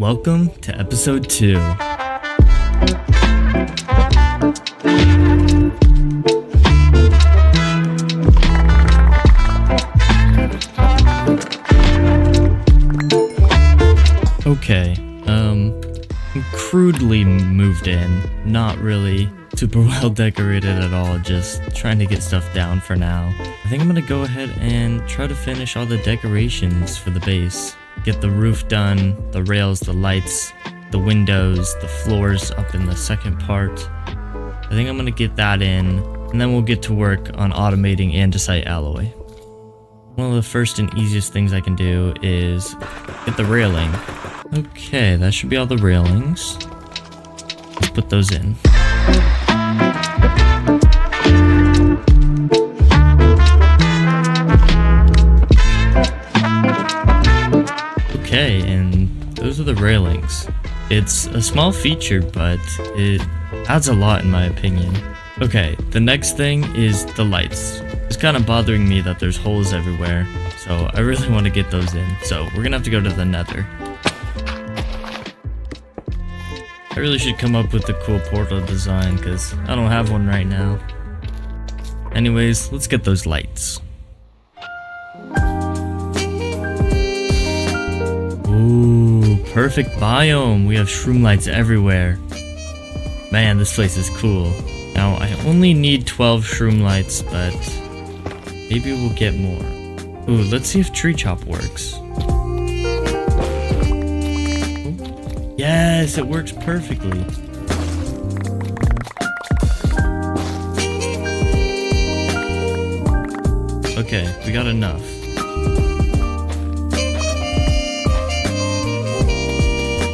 Welcome to episode 2. Okay, crudely moved in, not really super well decorated at all, just trying to get stuff down for now. I think I'm gonna go ahead and try to finish all the decorations for the base. Get the roof done, the rails, the lights, the windows, the floors up in the second part. I think I'm gonna get that in, and then we'll get to work on automating andesite alloy. One of the first and easiest things I can do is get the railing. Okay, that should be all the railings. Let's put those in. Okay, and those are the railings. It's a small feature, but it adds a lot in my opinion. Okay, the next thing is the lights. It's kind of bothering me that there's holes everywhere, so I really want to get those in. So we're gonna have to go to the nether. I really should come up with a cool portal design because I don't have one right now. Anyways, let's get those lights. Ooh, perfect biome. We have shroom lights everywhere. Man, this place is cool. Now, I only need 12 shroom lights, but maybe we'll get more. Ooh, let's see if tree chop works. Yes, it works perfectly. Okay, we got enough.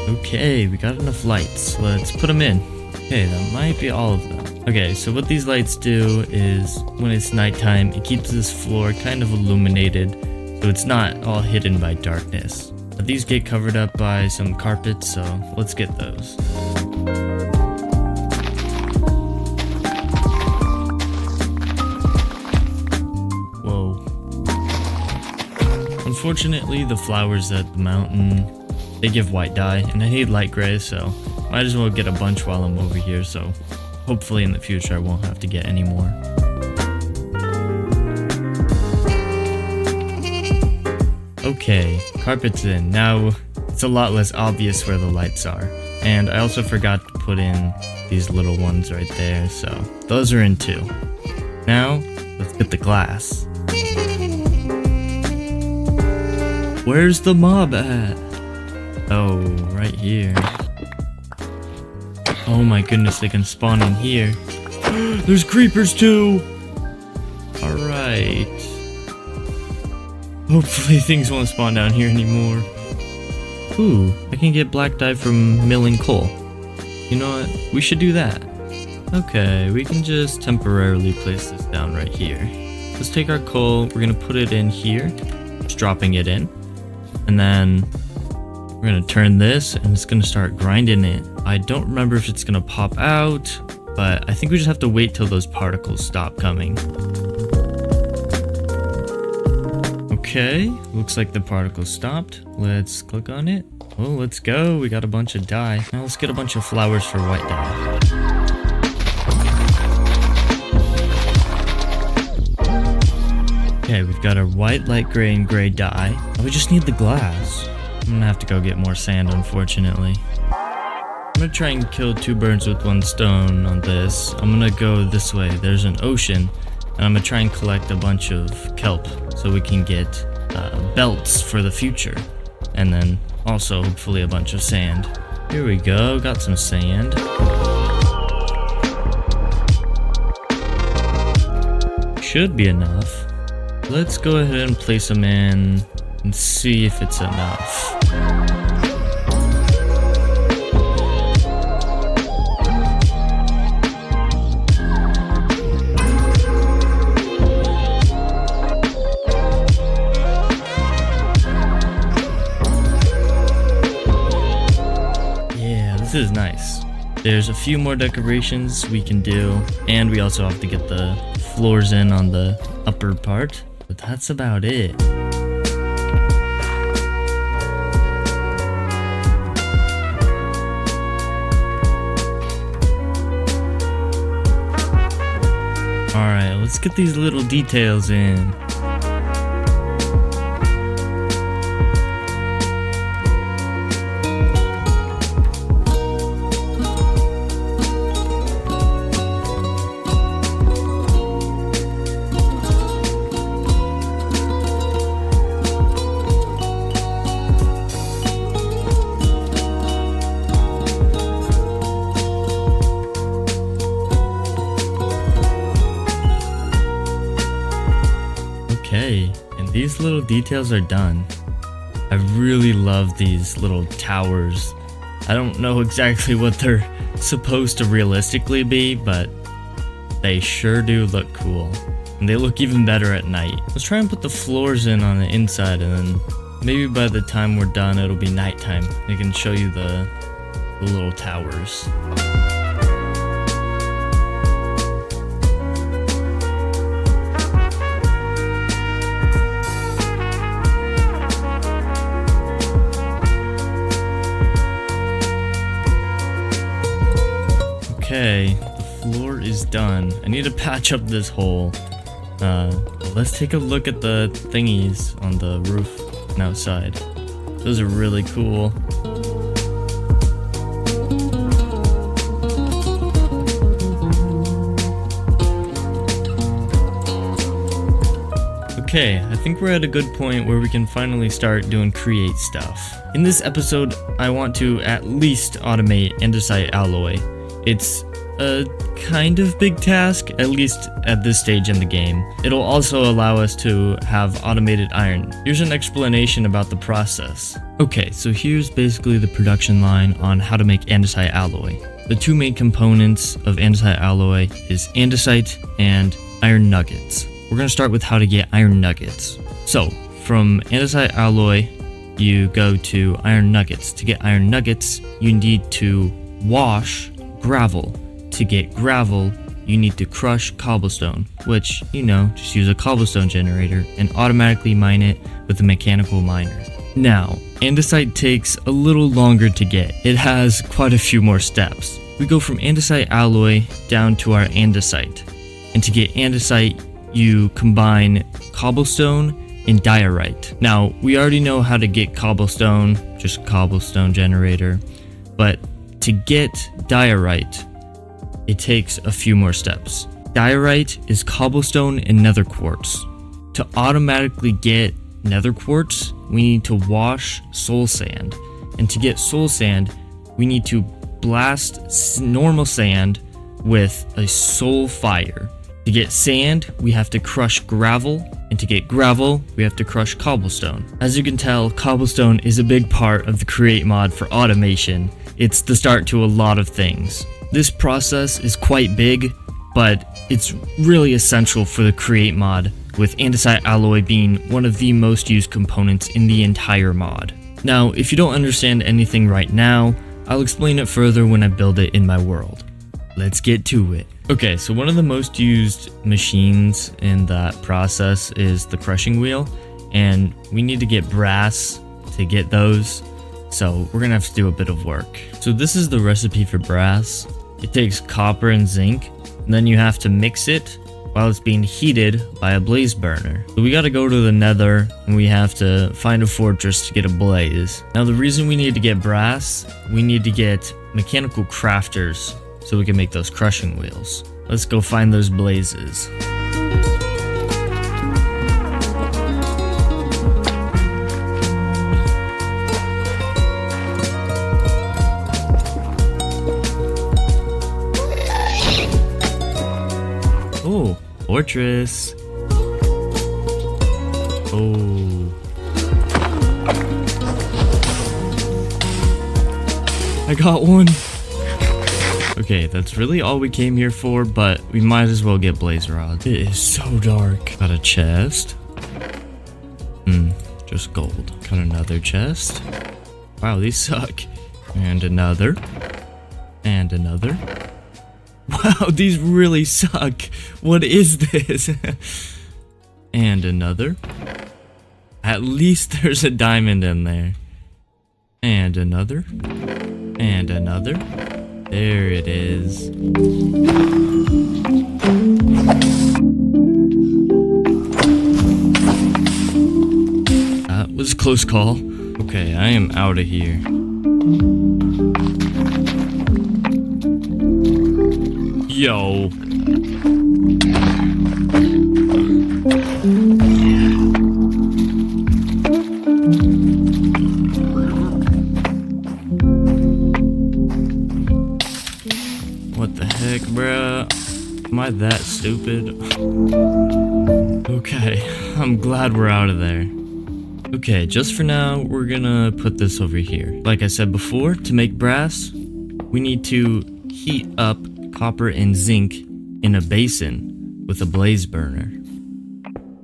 Okay, we got enough lights. Let's put them in. Okay, that might be all of them. Okay, so what these lights do is when it's nighttime, it keeps this floor kind of illuminated, so it's not all hidden by darkness. These get covered up by some carpets, so let's get those. Whoa. Unfortunately, the flowers at the mountain, they give white dye, and I need light gray, so might as well get a bunch while I'm over here, so hopefully in the future I won't have to get any more. Okay, carpet's in. Now it's a lot less obvious where the lights are. And I also forgot to put in these little ones right there, so those are in too. Now, let's get the glass. Where's the mob at? Oh, right here. Oh my goodness, they can spawn in here. There's creepers too! Alright. Hopefully things won't spawn down here anymore. Ooh, I can get black dye from milling coal. You know what? We should do that. Okay, we can just temporarily place this down right here. Let's take our coal, we're gonna put it in here. Just dropping it in. And then we're gonna turn this and it's gonna start grinding it. I don't remember if it's gonna pop out, but I think we just have to wait till those particles stop coming. Okay, looks like the particle stopped. Let's click on it. Oh, let's go. We got a bunch of dye. Now let's get a bunch of flowers for white dye. Okay, we've got a white, light gray, and gray dye. Oh, we just need the glass. I'm gonna have to go get more sand, unfortunately. I'm gonna try and kill 2 birds with 1 stone on this. I'm gonna go this way. There's an ocean. And I'm gonna try and collect a bunch of kelp so we can get belts for the future. And then also hopefully a bunch of sand. Here we go, got some sand. Should be enough. Let's go ahead and place them in and see if it's enough. This is nice. There's a few more decorations we can do, and we also have to get the floors in on the upper part, but that's about it. let's get these little details in. Okay, and these little details are done. I really love these little towers. I don't know exactly what they're supposed to realistically be, but they sure do look cool. And they look even better at night. Let's try and put the floors in on the inside, and then maybe by the time we're done it'll be nighttime. I can show you the little towers. Okay, the floor is done. I need to patch up this hole. Let's take a look at the thingies on the roof and outside. Those are really cool. Okay, I think we're at a good point where we can finally start doing create stuff. In this episode, I want to at least automate andesite alloy. It's a kind of big task, at least at this stage in the game. It'll also allow us to have automated iron. Here's an explanation about the process. Okay, so here's basically the production line on how to make andesite alloy. The two main components of andesite alloy is andesite and iron nuggets. We're going to start with how to get iron nuggets. So, from andesite alloy, you go to iron nuggets. To get iron nuggets, you need to wash gravel. To get gravel, you need to crush cobblestone, which, you know, just use a cobblestone generator and automatically mine it with a mechanical miner. Now, andesite takes a little longer to get. It has quite a few more steps. We go from andesite alloy down to our andesite. And to get andesite, you combine cobblestone and diorite. Now, we already know how to get cobblestone, just cobblestone generator, but to get diorite, it takes a few more steps. Diorite is cobblestone and nether quartz. To automatically get nether quartz, we need to wash soul sand. And to get soul sand, we need to blast normal sand with a soul fire. To get sand, we have to crush gravel. And to get gravel, we have to crush cobblestone. As you can tell, cobblestone is a big part of the Create mod for automation. It's the start to a lot of things. This process is quite big, but it's really essential for the Create mod, with andesite alloy being one of the most used components in the entire mod. Now, if you don't understand anything right now, I'll explain it further when I build it in my world. Let's get to it. Okay, so one of the most used machines in that process is the crushing wheel, and we need to get brass to get those. So we're gonna have to do a bit of work. So this is the recipe for brass. It takes copper and zinc, and then you have to mix it while it's being heated by a blaze burner. So we gotta go to the nether, and we have to find a fortress to get a blaze. Now the reason we need to get brass, we need to get mechanical crafters so we can make those crushing wheels. Let's go find those blazes. Oh, fortress. Oh. I got one. Okay, that's really all we came here for, but we might as well get blaze rods. It is so dark. Got a chest. Just gold. Got another chest. Wow, these suck. And another. And another. Wow, these really suck. What is this? And another. At least there's a diamond in there. And another. And another. There it is. close call. Okay, I am out of here. Yo. What the heck, bruh? Am I that stupid? Okay, I'm glad we're out of there. Okay, just for now, we're gonna put this over here. Like I said before, to make brass, we need to heat up copper and zinc in a basin with a blaze burner.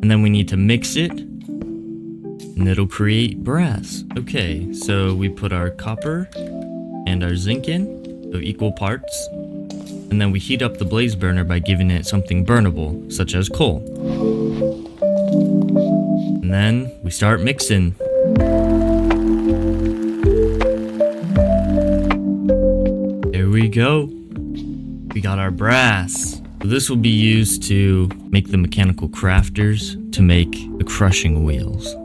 And then we need to mix it, and it'll create brass. Okay, so we put our copper and our zinc in, so equal parts. And then we heat up the blaze burner by giving it something burnable, such as coal. And then we start mixing. There we go. We got our brass. So this will be used to make the mechanical crafters to make the crushing wheels.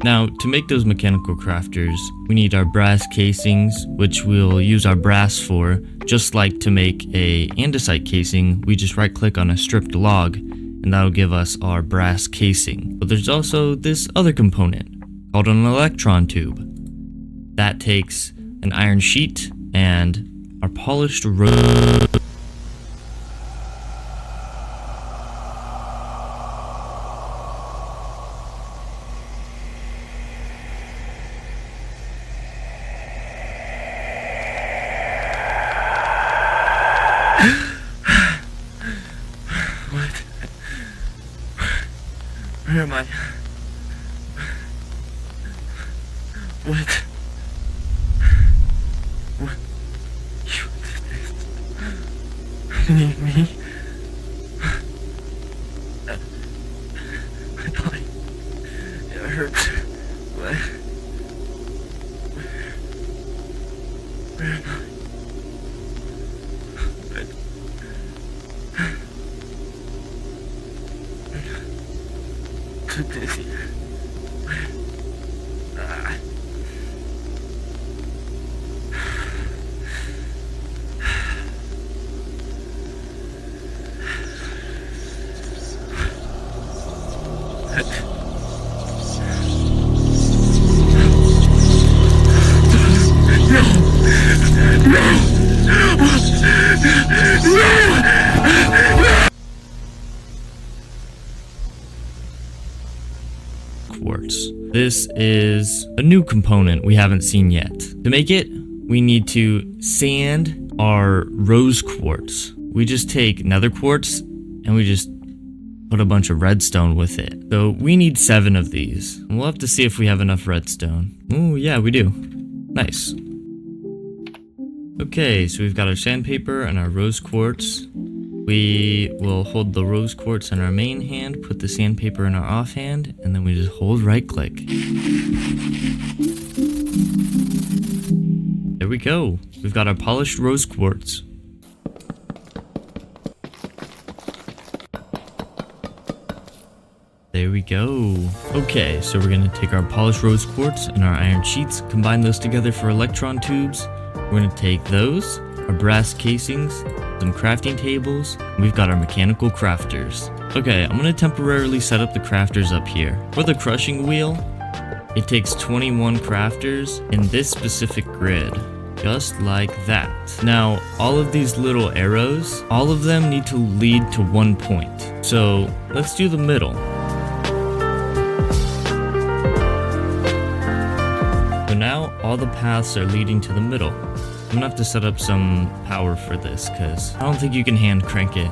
Now, to make those mechanical crafters, we need our brass casings, which we'll use our brass for. Just like to make a andesite casing, we just right click on a stripped log, and that'll give us our brass casing. But there's also this other component called an electron tube. That takes an iron sheet and our polished rose. What? Where am I? What? What? You did this? You need me? My body. It hurts. What? Where am I? So dizzy. Quartz. This is a new component we haven't seen yet. To make it, we need to sand our rose quartz. We just take nether quartz and we just put a bunch of redstone with it. So we need 7 of these. And we'll have to see if we have enough redstone. Oh yeah, we do. Nice. Okay, so we've got our sandpaper and our rose quartz. We will hold the rose quartz in our main hand, put the sandpaper in our offhand, and then we just hold right click. There we go. We've got our polished rose quartz. There we go. Okay, so we're gonna take our polished rose quartz and our iron sheets, combine those together for electron tubes. We're gonna take those, our brass casings, some crafting tables, and we've got our mechanical crafters. Okay, I'm gonna temporarily set up the crafters up here. For the crushing wheel, it takes 21 crafters in this specific grid. Just like that. Now, all of these little arrows, all of them need to lead to one point. So, let's do the middle. So now, all the paths are leading to the middle. I'm gonna have to set up some power for this, because I don't think you can hand crank it.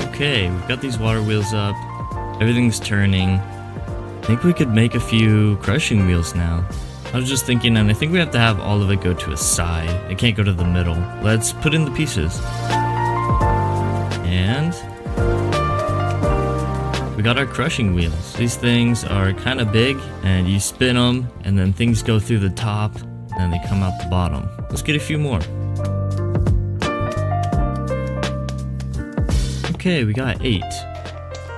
Okay, we've got these water wheels up. Everything's turning. I think we could make a few crushing wheels now. I was just thinking, and I think we have to have all of it go to a side. It can't go to the middle. Let's put in the pieces. And we got our crushing wheels. These things are kind of big, and you spin them, and then things go through the top, and then they come out the bottom. Let's get a few more. Okay, we got 8.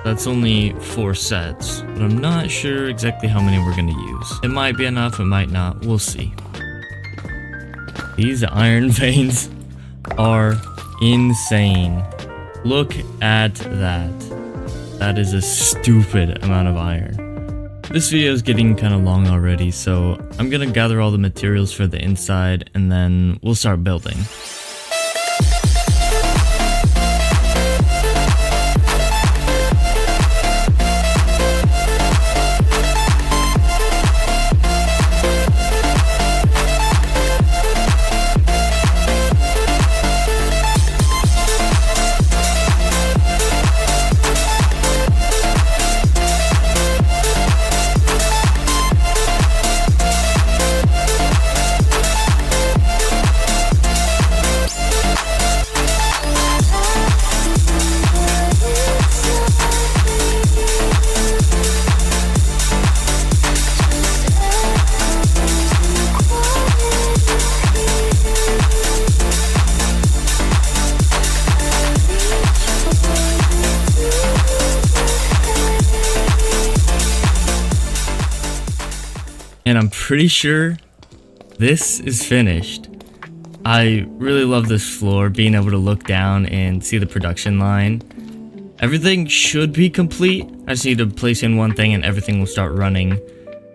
That's only 4 sets, but I'm not sure exactly how many we're gonna use. It might be enough, it might not, we'll see. These iron veins are insane. Look at that. That is a stupid amount of iron. This video is getting kind of long already, so I'm gonna gather all the materials for the inside and then we'll start building. And I'm pretty sure this is finished. I really love this floor, being able to look down and see the production line. Everything should be complete. I just need to place in one thing and everything will start running.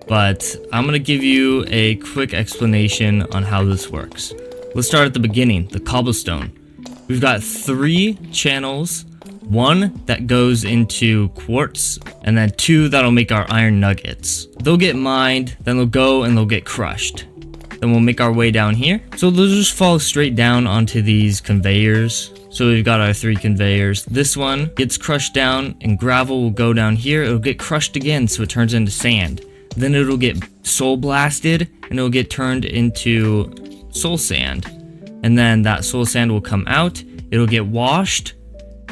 But I'm gonna give you a quick explanation on how this works. Let's start at the beginning, the cobblestone. We've got 3 channels. 1 that goes into quartz, and then 2 that'll make our iron nuggets. They'll get mined, then they'll go and they'll get crushed. Then we'll make our way down here. So they'll just fall straight down onto these conveyors. So we've got our 3 conveyors. This one gets crushed down and gravel will go down here. It'll get crushed again so it turns into sand. Then it'll get soul blasted and it'll get turned into soul sand. And then that soul sand will come out. It'll get washed.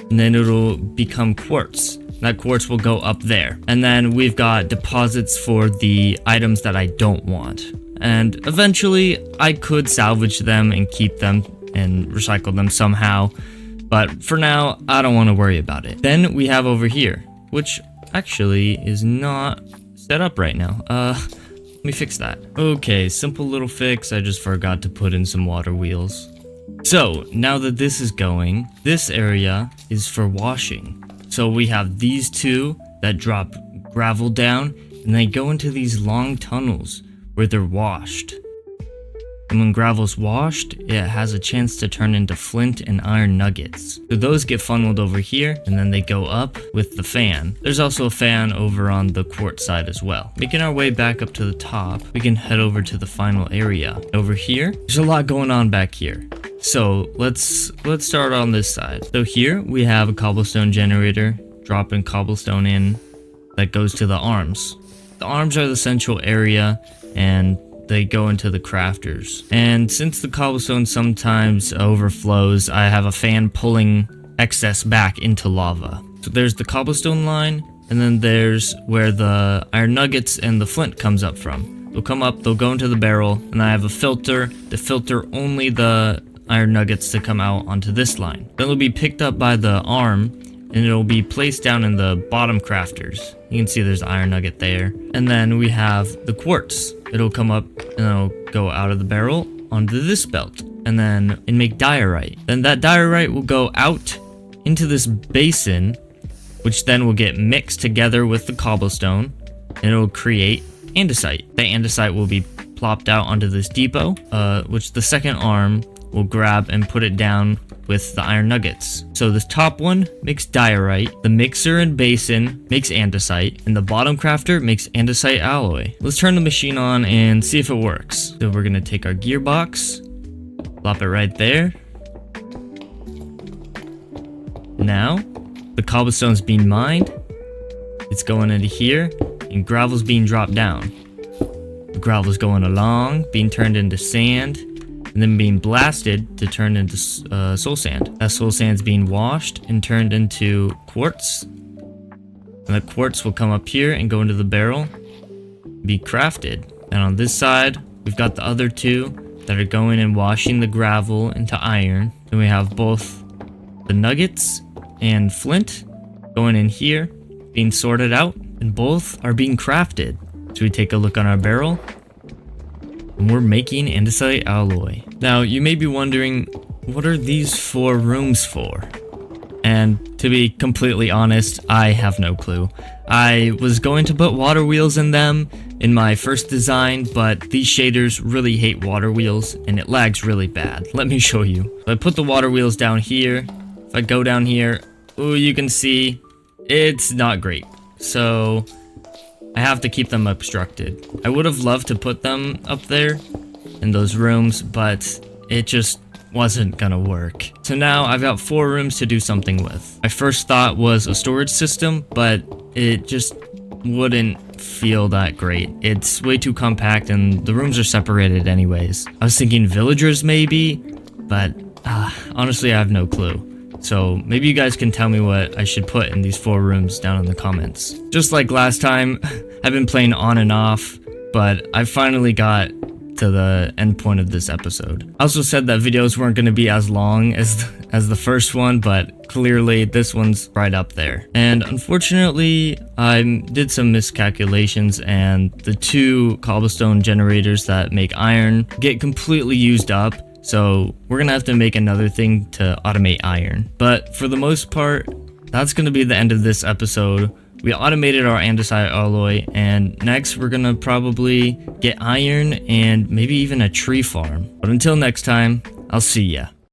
And then it'll become quartz. That quartz will go up there. And then we've got deposits for the items that I don't want. And eventually I could salvage them and keep them and recycle them somehow. But for now, I don't want to worry about it. Then we have over here, which actually is not set up right now. Let me fix that. Okay, simple little fix. I just forgot to put in some water wheels. So now that this is going, this area is for washing. So we have these 2 that drop gravel down and they go into these long tunnels where they're washed. And when gravel's washed, it has a chance to turn into flint and iron nuggets. So those get funneled over here and then they go up with the fan. There's also a fan over on the quartz side as well. Making our way back up to the top, we can head over to the final area. Over here, there's a lot going on back here. So let's start on this side. So here we have a cobblestone generator, dropping cobblestone in that goes to the arms. The arms are the central area and they go into the crafters. And since the cobblestone sometimes overflows, I have a fan pulling excess back into lava. So there's the cobblestone line, and then there's where the iron nuggets and the flint comes up from. They'll come up, they'll go into the barrel, and I have a filter to filter only the iron nuggets to come out onto this line. Then it'll be picked up by the arm, and it'll be placed down in the bottom crafters. You can see there's the iron nugget there. And then we have the quartz. It'll come up and it'll go out of the barrel onto this belt and then make diorite. Then that diorite will go out into this basin, which then will get mixed together with the cobblestone and it'll create andesite. The andesite will be plopped out onto this depot, which the second arm will grab and put it down with the iron nuggets. So this top one makes diorite, the mixer and basin makes andesite, and the bottom crafter makes andesite alloy. Let's turn the machine on and see if it works. So we're gonna take our gearbox, plop it right there. Now, the cobblestone's being mined, it's going into here, and gravel's being dropped down. The gravel's going along, being turned into sand, and then being blasted to turn into soul sand. That soul sand's being washed and turned into quartz. And the quartz will come up here and go into the barrel, be crafted. And on this side, we've got the other 2 that are going and washing the gravel into iron. Then we have both the nuggets and flint going in here being sorted out, and both are being crafted. So we take a look on our barrel, and we're making andesite alloy. Now, you may be wondering, what are these 4 rooms for? And to be completely honest, I have no clue. I was going to put water wheels in them in my first design, but these shaders really hate water wheels and it lags really bad. Let me show you. So I put the water wheels down here. If I go down here, ooh, you can see it's not great. So I have to keep them obstructed. I would have loved to put them up there in those rooms, but it just wasn't gonna work. So now I've got 4 rooms to do something with. My first thought was a storage system, but it just wouldn't feel that great. It's way too compact and the rooms are separated anyways. I was thinking villagers maybe, but honestly I have no clue. So maybe you guys can tell me what I should put in these 4 rooms down in the comments. Just like last time, I've been playing on and off, but I finally got to the end point of this episode. I also said that videos weren't going to be as long as the first one, but clearly this one's right up there. And unfortunately, I did some miscalculations and the 2 cobblestone generators that make iron get completely used up. So we're gonna have to make another thing to automate iron. But for the most part, that's gonna be the end of this episode. We automated our andesite alloy, and next we're gonna probably get iron and maybe even a tree farm. But until next time, I'll see ya.